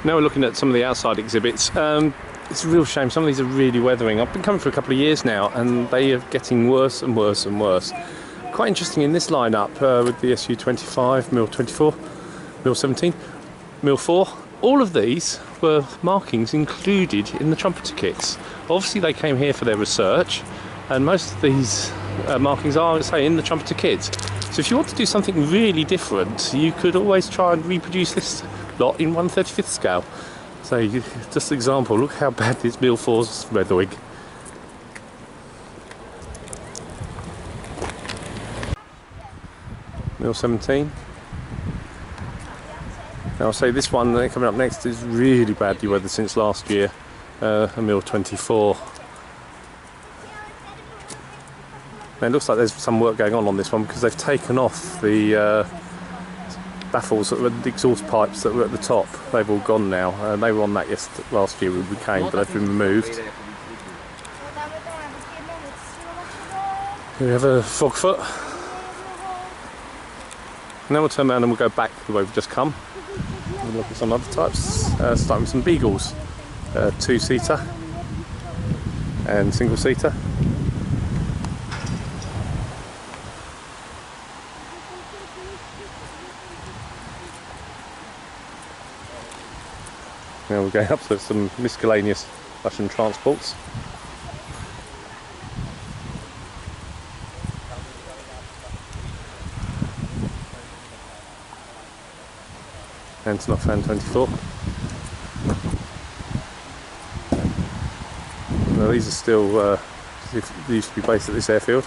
Now we're looking at some of the outside exhibits. It's a real shame, some of these are really weathering. I've been coming for a couple of years now and they are getting worse and worse and worse. Quite interesting in this lineup with the SU25, MIL24, MIL17, MIL4. All of these were markings included in the trumpeter kits. Obviously they came here for their research, and most of these markings are, say, in the trumpeter kits. So if you want to do something really different, you could always try and reproduce this lot in 1/35th scale. So just an example, look how bad this MIL4's weathering. MIL17. Now I'll say this one coming up next is really badly weathered since last year, a MIL24. Now it looks like there's some work going on this one because they've taken off the baffles, the exhaust pipes that were at the top. They've all gone now. They were on that last year when we came, but they've been removed. Here we have a Frogfoot. And then we'll turn around and we'll go back the way we've just come. We'll look at some other types, starting with some Beagles. Two-seater and single-seater. Now we're going up to some miscellaneous Russian transports. Antonov Fan 24. Now these are still, they used to be based at this airfield.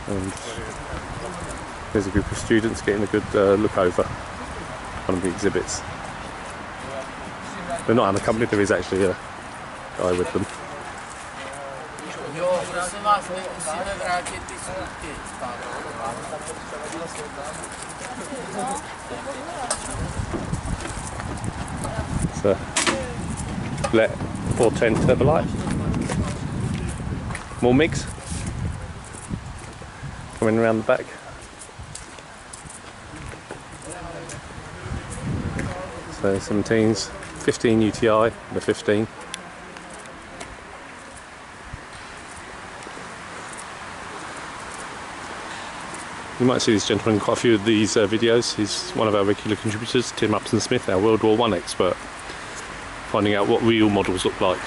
And there's a group of students getting a good look over one of the exhibits. They're not unaccompanied, there is actually a guy with them. It's a Pt3 410 Turbolite. More MiGs coming around the back. So 17s, 15 UTI, the 15. You might see this gentleman in quite a few of these videos. He's one of our regular contributors, Tim Upton-Smith, our World War I expert, finding out what real models look like.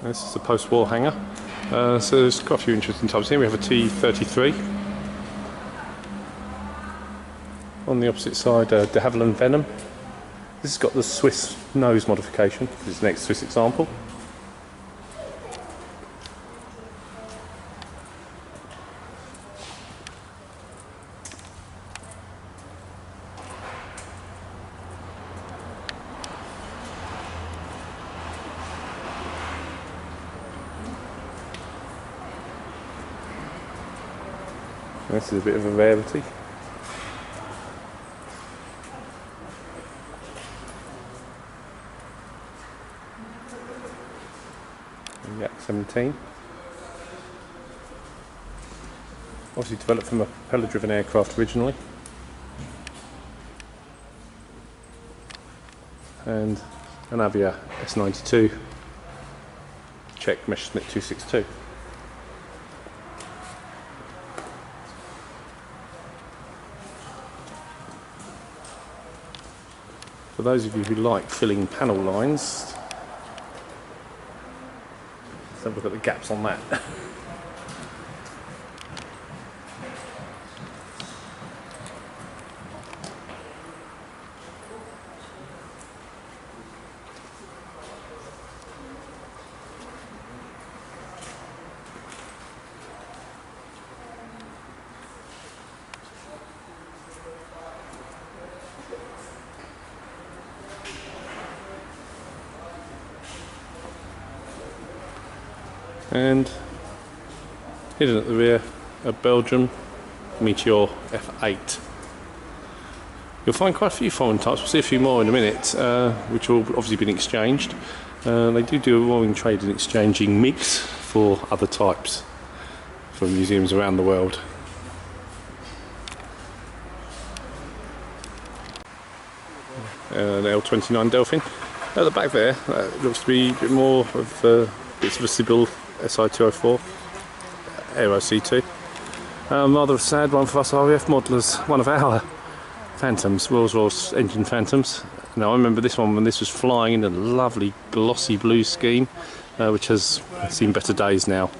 This is a post-war hangar. So there's quite a few interesting types here. We have a T-33. On the opposite side, de Havilland Venom. This has got the Swiss nose modification. This is the next Swiss example. This is a bit of a rarity. Yak 17. Obviously developed from a propeller-driven aircraft originally. And an Avia S92 Czech Messerschmitt 262. For those of you who like filling panel lines, let's have a look at the gaps on that. And hidden at the rear, a Belgian Meteor F8. You'll find quite a few foreign types. We'll see a few more in a minute, which will obviously been exchanged. They do a roaring trade in exchanging MiGs for other types from museums around the world. The L29 Delphin. At the back there, looks to be a bit more of bits of a Sybil SI204 Aero C2. Rather a sad one for us RAF modelers, one of our Phantoms, Rolls-Royce engine Phantoms. Now I remember this one when this was flying in a lovely glossy blue scheme, which has seen better days now.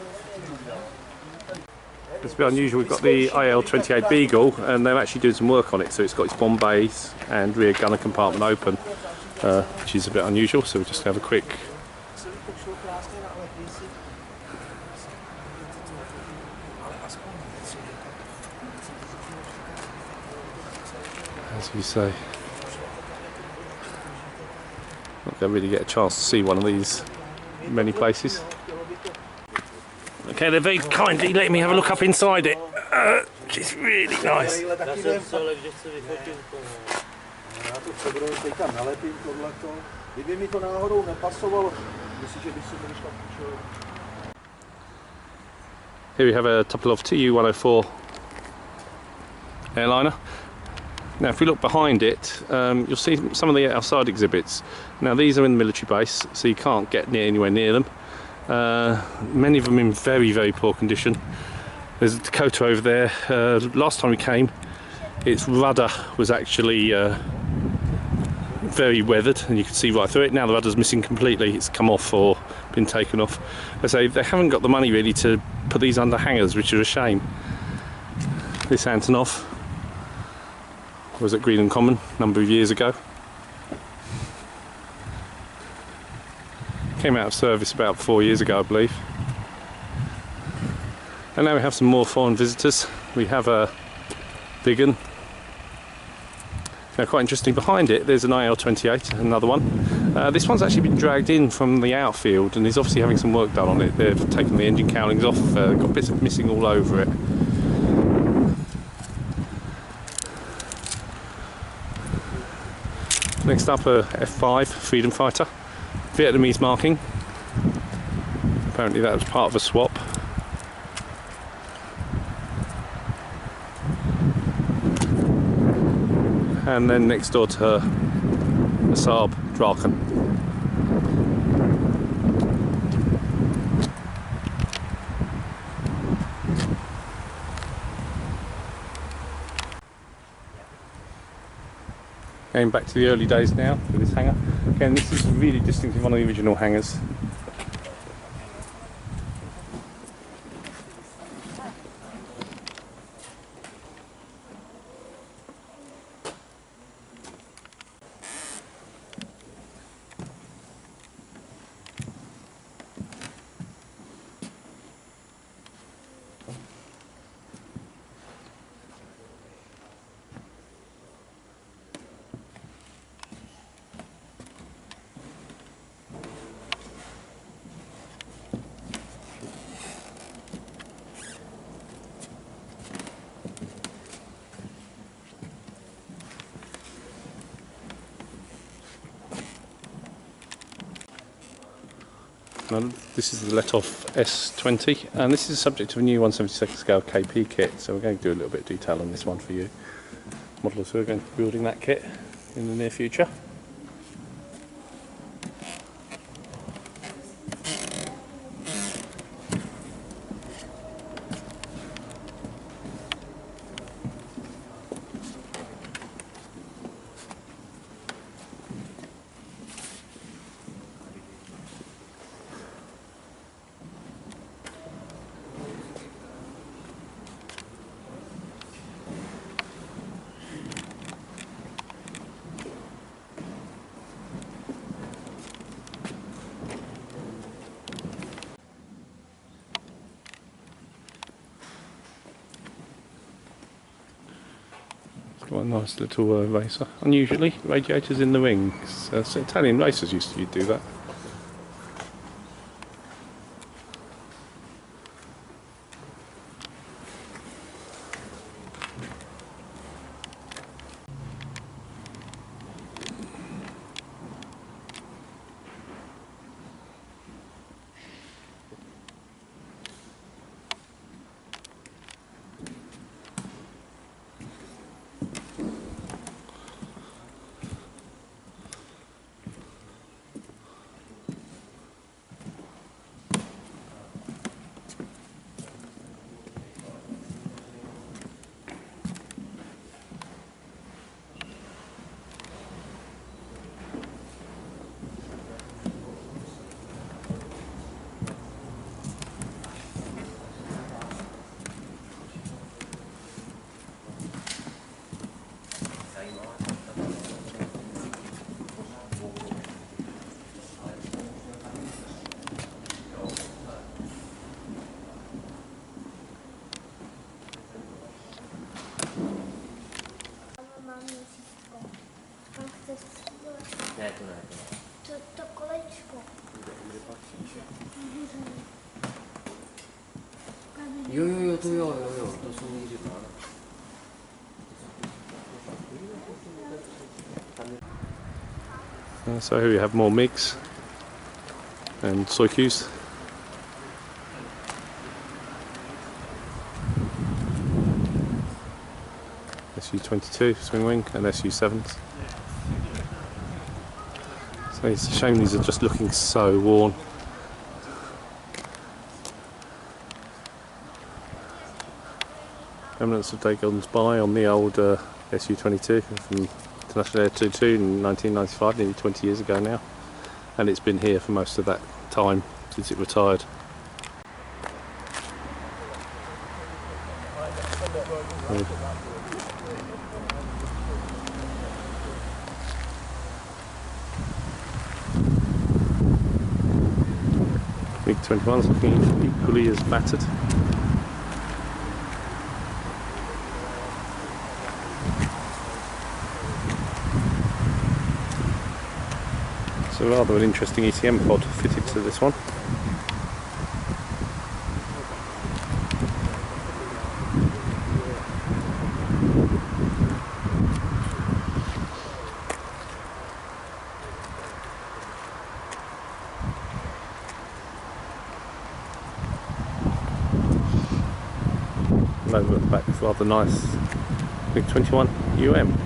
It's a bit unusual, we've got the IL-28 Beagle and they're actually doing some work on it, so it's got its bomb bays and rear gunner compartment open, which is a bit unusual, so we'll just have a quick as we say. Not going to really get a chance to see one of these in many places. Okay, they're very kindly letting me have a look up inside it, which is really nice. Here we have a Tupolev Tu-104 airliner. Now if we look behind it, you'll see some of the outside exhibits. Now these are in the military base, so you can't get anywhere near them. Many of them in very, very poor condition. There's a Dakota over there. Last time we came, its rudder was actually very weathered and you can see right through it. Now the rudder's missing completely, it's come off or been taken off. I say they haven't got the money really to put these under hangars, which is a shame. This Antonov was at Greenham Common a number of years ago. Came out of service about 4 years ago, I believe. And now we have some more foreign visitors. We have a big one. Now quite interesting, behind it there's an IL-28, another one. This one's actually been dragged in from the outfield and is obviously having some work done on it. They've taken the engine cowlings off, got bits of missing all over it. Next up a F5 Freedom Fighter, Vietnamese marking. Apparently that was part of a swap. And then next door to her, a Saab Draken. Going back to the early days now with this hangar. Again, this is really distinctive, one of the original hangars. Now, this is the let-off S20 and this is the subject of a new 1/72 scale KP kit, so we're going to do a little bit of detail on this one for you modelers who are going to be building that kit in the near future. Quite a nice little racer. Unusually, radiators in the wings. So Italian racers used to do that. So here we have more MiGs and Soyuz. Su-22 swing wing and Su-7s. So it's a shame these are just looking so worn. Remnants of day gone by on the old Su-22 from International Air 22 in 1995, nearly 20 years ago now, and it's been here for most of that time since it retired. MiG-21's looking equally as battered. So rather an interesting ECM pod fitted to this one. And over at the back, it's rather nice MiG-21 UM.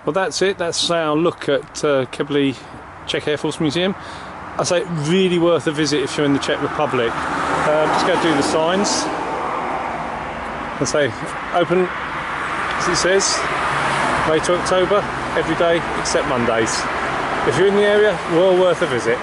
Well, that's it. That's our look at Kbley Czech Air Force Museum. I say really worth a visit if you're in the Czech Republic. Just go do the signs and say open, as it says, May to October, every day except Mondays. If you're in the area, well worth a visit.